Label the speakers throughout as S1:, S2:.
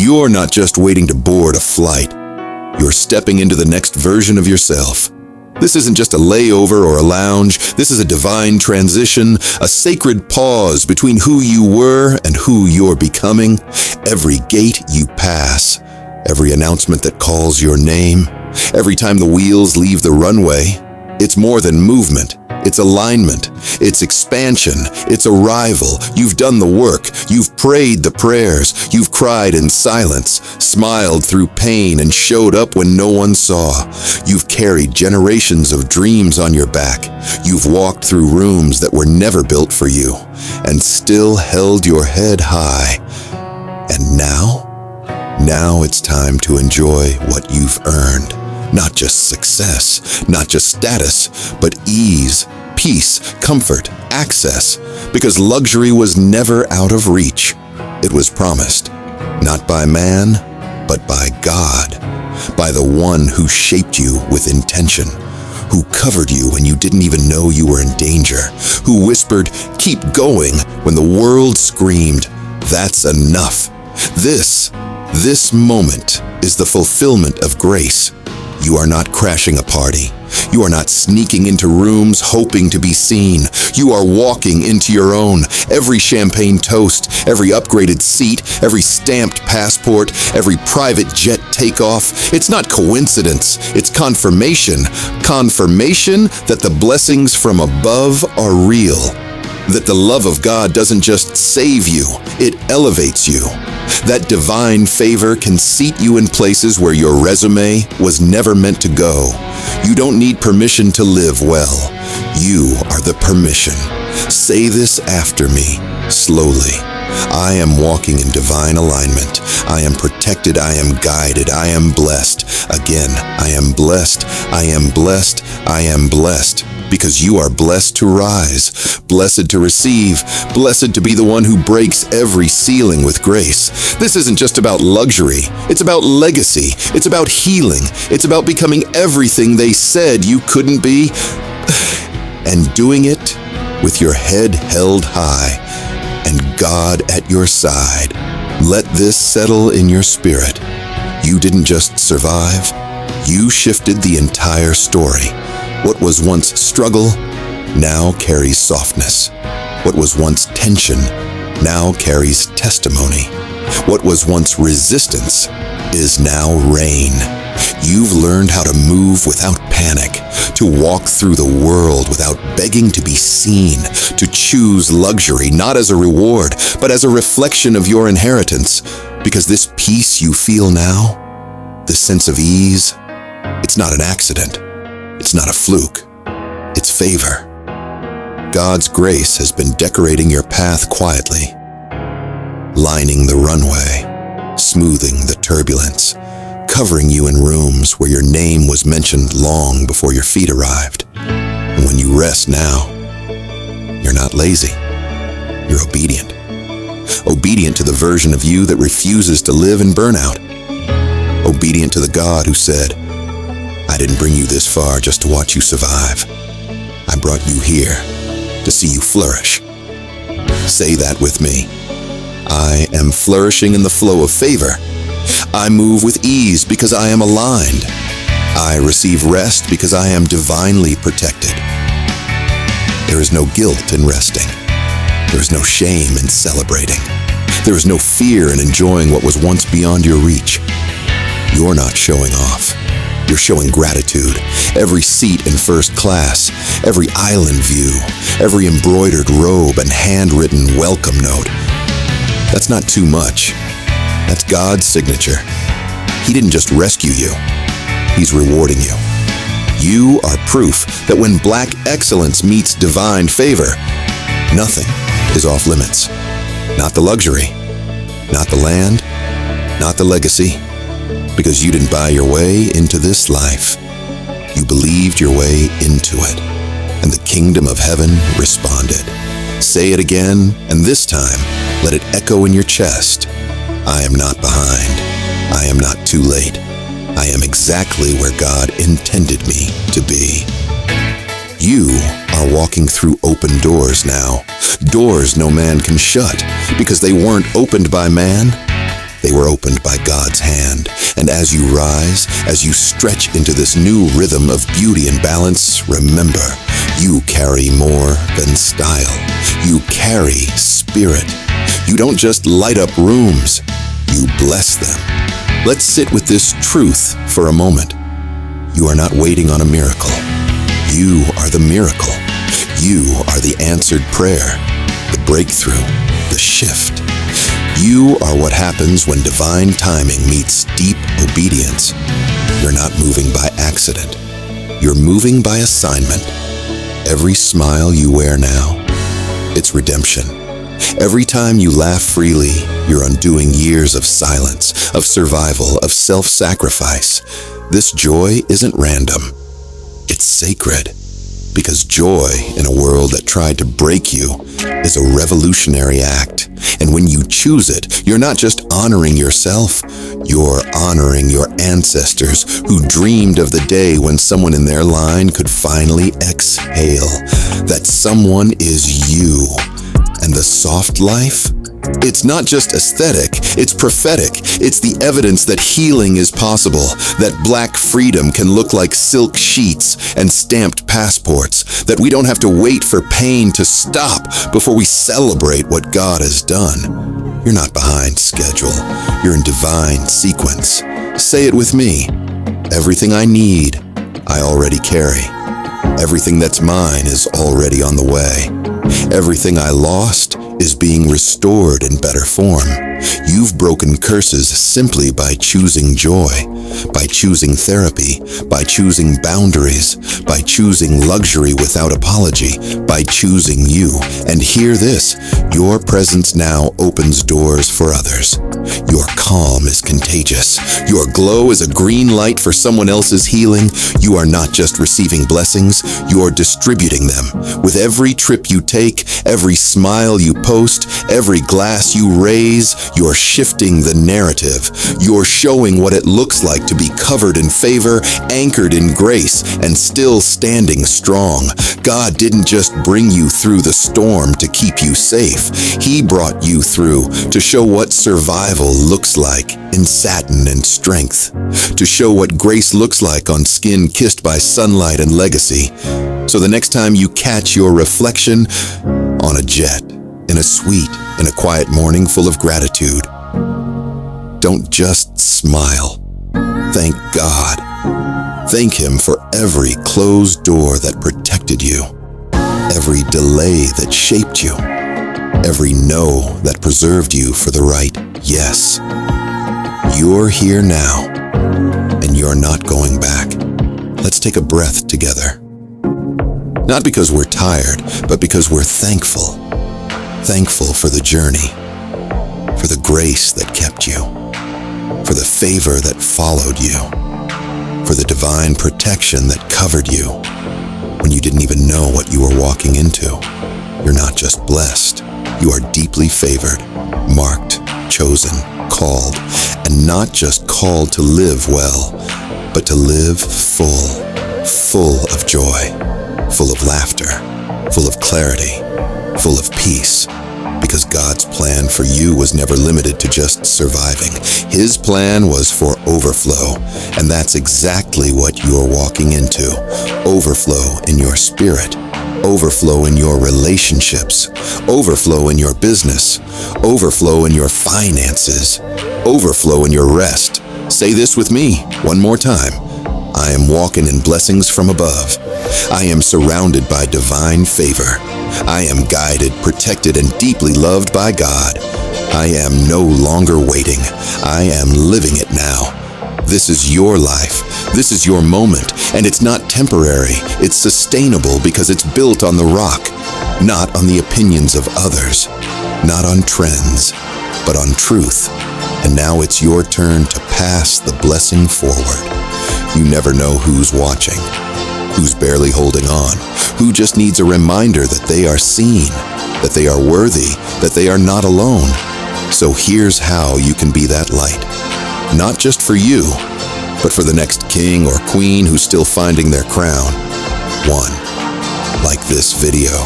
S1: You're not just waiting to board a flight. You're stepping into the next version of yourself. This isn't just a layover or a lounge. This is a divine transition, a sacred pause between who you were and who you're becoming. Every gate you pass, every announcement that calls your name, every time the wheels leave the runway, it's more than movement. It's alignment, it's expansion, it's arrival. You've done the work, you've prayed the prayers, you've cried in silence, smiled through pain, and showed up when no one saw. You've carried generations of dreams on your back. You've walked through rooms that were never built for you, and still held your head high. And now it's time to enjoy what you've earned. Not just success, not just status, but ease, peace, comfort, access, because luxury was never out of reach. It was promised, not by man, but by God, by the one who shaped you with intention, who covered you when you didn't even know you were in danger, who whispered, "Keep going," when the world screamed, "That's enough." This moment is the fulfillment of grace. You are not crashing a party. You are not sneaking into rooms hoping to be seen. You are walking into your own. Every champagne toast, every upgraded seat, every stamped passport, every private jet takeoff. It's not coincidence. It's confirmation. Confirmation that the blessings from above are real. That the love of God doesn't just save you, it elevates you. That divine favor can seat you in places where your resume was never meant to go. You don't need permission to live well. You are the permission. Say this after me, slowly. I am walking in divine alignment. I am protected. I am guided. I am blessed. Again, I am blessed. I am blessed. I am blessed. Because you are blessed to rise, blessed to receive, blessed to be the one who breaks every ceiling with grace. This isn't just about luxury. It's about legacy. It's about healing. It's about becoming everything they said you couldn't be, and doing it with your head held high and God at your side. Let this settle in your spirit. You didn't just survive. You shifted the entire story. What was once struggle now carries softness. What was once tension now carries testimony. What was once resistance is now reign. You've learned how to move without panic, to walk through the world without begging to be seen, to choose luxury not as a reward, but as a reflection of your inheritance. Because this peace you feel now, this sense of ease, it's not an accident. It's not a fluke. It's favor. God's grace has been decorating your path quietly, lining the runway, smoothing the turbulence, covering you in rooms where your name was mentioned long before your feet arrived. And when you rest now, you're not lazy. You're obedient. Obedient to the version of you that refuses to live in burnout. Obedient to the God who said, "I didn't bring you this far just to watch you survive. I brought you here to see you flourish." Say that with me. I am flourishing in the flow of favor. I move with ease because I am aligned. I receive rest because I am divinely protected. There is no guilt in resting. There is no shame in celebrating. There is no fear in enjoying what was once beyond your reach. You're not showing off. You're showing gratitude. Every seat in first class, every island view, every embroidered robe and handwritten welcome note. That's not too much. That's God's signature. He didn't just rescue you. He's rewarding you. You are proof that when Black excellence meets divine favor, nothing is off limits. Not the luxury, not the land, not the legacy. Because you didn't buy your way into this life. You believed your way into it, and the kingdom of heaven responded. Say it again, and this time, let it echo in your chest. I am not behind. I am not too late. I am exactly where God intended me to be. You are walking through open doors now. Doors no man can shut, because they weren't opened by man. They were opened by God's hand. And as you rise, as you stretch into this new rhythm of beauty and balance, remember, you carry more than style. You carry spirit. You don't just light up rooms, you bless them. Let's sit with this truth for a moment. You are not waiting on a miracle. You are the miracle. You are the answered prayer, the breakthrough, the shift. You are what happens when divine timing meets deep obedience. You're not moving by accident. You're moving by assignment. Every smile you wear now, it's redemption. Every time you laugh freely, you're undoing years of silence, of survival, of self-sacrifice. This joy isn't random. It's sacred. Because joy in a world that tried to break you is a revolutionary act. And when you choose it, you're not just honoring yourself, you're honoring your ancestors who dreamed of the day when someone in their line could finally exhale. That someone is you. And the soft life? It's not just aesthetic, it's prophetic. It's the evidence that healing is possible, that black freedom can look like silk sheets and stamped passports, that we don't have to wait for pain to stop before we celebrate what God has done. You're not behind schedule, you're in divine sequence. Say it with me. Everything I need, I already carry. Everything that's mine is already on the way. Everything I lost is being restored in better form. You've broken curses simply by choosing joy, by choosing therapy, by choosing boundaries, by choosing luxury without apology, by choosing you. And hear this, your presence now opens doors for others. Your calm is contagious. Your glow is a green light for someone else's healing. You are not just receiving blessings, you are distributing them. With every trip you take, every smile you post, every glass you raise, you're shifting the narrative. You're showing what it looks like to be covered in favor, anchored in grace, and still standing strong. God didn't just bring you through the storm to keep you safe. He brought you through to show what survival looks like in satin and strength, to show what grace looks like on skin kissed by sunlight and legacy. So the next time you catch your reflection on a jet, in a suite, in a quiet morning full of gratitude, don't just smile. Thank God. Thank Him for every closed door that protected you, every delay that shaped you, every no that preserved you for the right yes. You're here now, and you're not going back. Let's take a breath together. Not because we're tired, but because we're thankful. Thankful for the journey, for the grace that kept you, for the favor that followed you, for the divine protection that covered you when you didn't even know what you were walking into. You're not just blessed, you are deeply favored, marked, chosen, called, and not just called to live well, but to live full of joy, full of laughter, full of clarity, full of peace, because God's plan for you was never limited to just surviving. His plan was for overflow, and that's exactly what you're walking into. Overflow in your spirit, overflow in your relationships, overflow in your business, overflow in your finances, overflow in your rest. Say this with me one more time. I am walking in blessings from above. I am surrounded by divine favor. I am guided, protected, and deeply loved by God. I am no longer waiting. I am living it now. This is your life. This is your moment. And it's not temporary. It's sustainable because it's built on the rock, not on the opinions of others, not on trends, but on truth. And now it's your turn to pass the blessing forward. You never know who's watching, who's barely holding on, who just needs a reminder that they are seen, that they are worthy, that they are not alone. So here's how you can be that light. Not just for you, but for the next king or queen who's still finding their crown. 1. Like this video,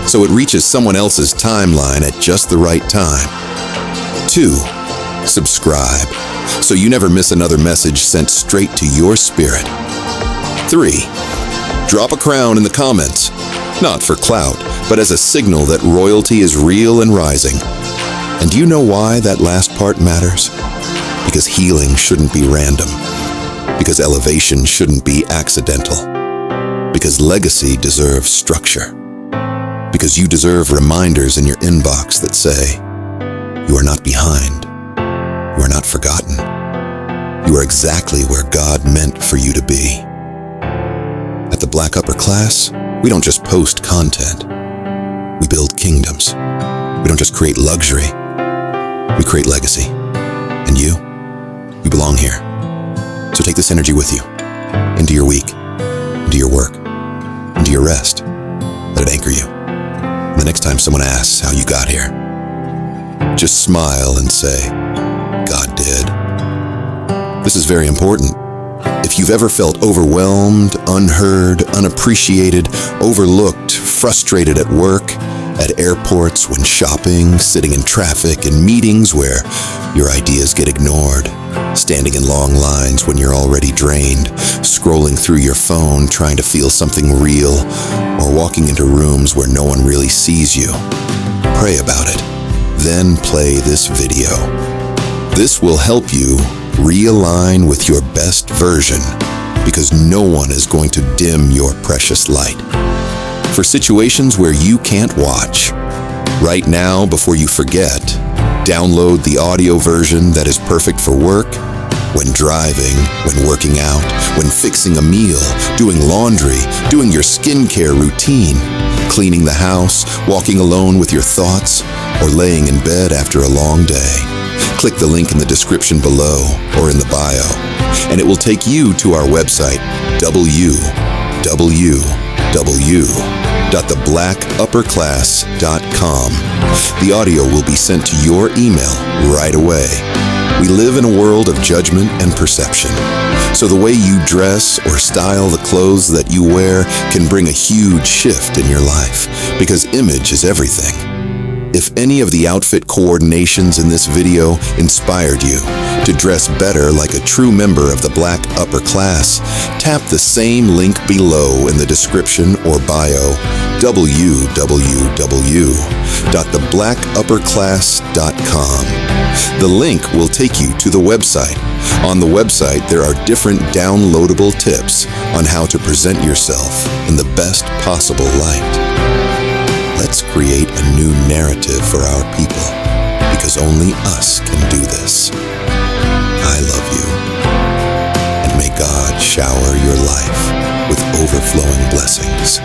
S1: so it reaches someone else's timeline at just the right time. 2. Subscribe, so you never miss another message sent straight to your spirit. 3. Drop a crown in the comments, not for clout, but as a signal that royalty is real and rising. And do you know why that last part matters? Because healing shouldn't be random. Because elevation shouldn't be accidental. Because legacy deserves structure. Because you deserve reminders in your inbox that say, you are not behind. You are not forgotten. You are exactly where God meant for you to be. At the Black Upper Class, we don't just post content. We build kingdoms. We don't just create luxury. We create legacy. And you belong here. So take this energy with you, into your week, into your work, into your rest. Let it anchor you. And the next time someone asks how you got here, just smile and say, God did. This is very important. If you've ever felt overwhelmed, unheard, unappreciated, overlooked, frustrated at work, at airports, when shopping, sitting in traffic, in meetings where your ideas get ignored, standing in long lines when you're already drained, scrolling through your phone trying to feel something real, or walking into rooms where no one really sees you, pray about it. Then play this video. This will help you realign with your best version, because no one is going to dim your precious light. For situations where you can't watch, right now, before you forget, download the audio version that is perfect for work, when driving, when working out, when fixing a meal, doing laundry, doing your skincare routine, cleaning the house, walking alone with your thoughts, or laying in bed after a long day. Click the link in the description below or in the bio, and it will take you to our website, www.theblackupperclass.com. The audio will be sent to your email right away. We live in a world of judgment and perception, so the way you dress or style the clothes that you wear can bring a huge shift in your life, because image is everything. If any of the outfit coordinations in this video inspired you to dress better like a true member of the Black Upper Class, tap the same link below in the description or bio, www.theblackupperclass.com. The link will take you to the website. On the website, there are different downloadable tips on how to present yourself in the best possible light. Let's create a new narrative for our people, because only us can do this. I love you, and may God shower your life with overflowing blessings.